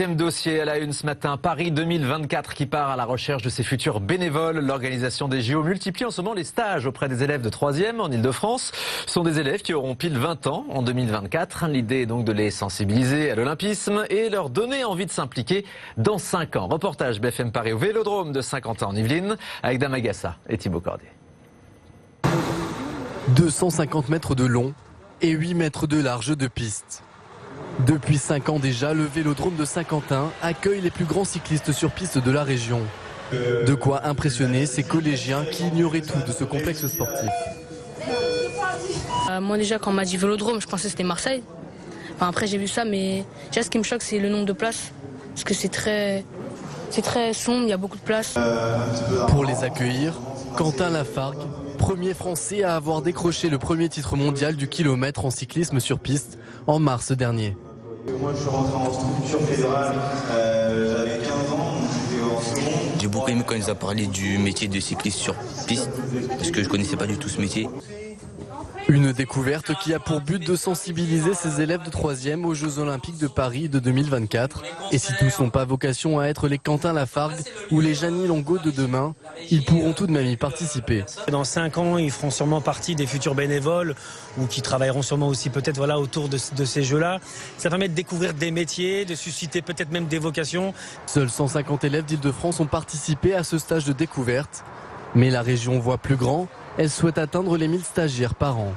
Deuxième dossier à la une ce matin, Paris 2024 qui part à la recherche de ses futurs bénévoles. L'organisation des JO multiplie en ce moment les stages auprès des élèves de 3e en Ile-de-France. Ce sont des élèves qui auront pile 20 ans en 2024. L'idée est donc de les sensibiliser à l'olympisme et leur donner envie de s'impliquer dans 5 ans. Reportage BFM Paris au Vélodrome de Saint-Quentin en Yvelines avec Damagassa et Thibaut Cordier. 250 mètres de long et 8 mètres de large de piste. Depuis 5 ans déjà, le Vélodrome de Saint-Quentin accueille les plus grands cyclistes sur piste de la région. De quoi impressionner ces collégiens qui ignoraient tout de ce complexe sportif. Moi déjà quand on m'a dit Vélodrome, je pensais que c'était Marseille. Après j'ai vu ça, mais déjà ce qui me choque c'est le nombre de places. Parce que c'est très sombre, il y a beaucoup de places. Pour les accueillir, Quentin Lafargue, premier Français à avoir décroché le premier titre mondial du kilomètre en cyclisme sur piste en mars dernier. Moi je suis rentré en structure fédérale, j'avais 15 ans, j'étais en seconde. J'ai beaucoup aimé quand ils ont parlé du métier de cycliste sur piste, parce que je ne connaissais pas du tout ce métier. Une découverte qui a pour but de sensibiliser ses élèves de 3e aux Jeux Olympiques de Paris de 2024. Et si tous n'ont pas vocation à être les Quentin Lafargue ou les Jeannie Longo de demain, ils pourront tout de même y participer. Dans 5 ans, ils feront sûrement partie des futurs bénévoles ou qui travailleront sûrement aussi peut-être autour de ces Jeux-là. Ça permet de découvrir des métiers, de susciter peut-être même des vocations. Seuls 150 élèves d'Île-de-France ont participé à ce stage de découverte. Mais la région voit plus grand. Elle souhaite atteindre les 1000 stagiaires par an.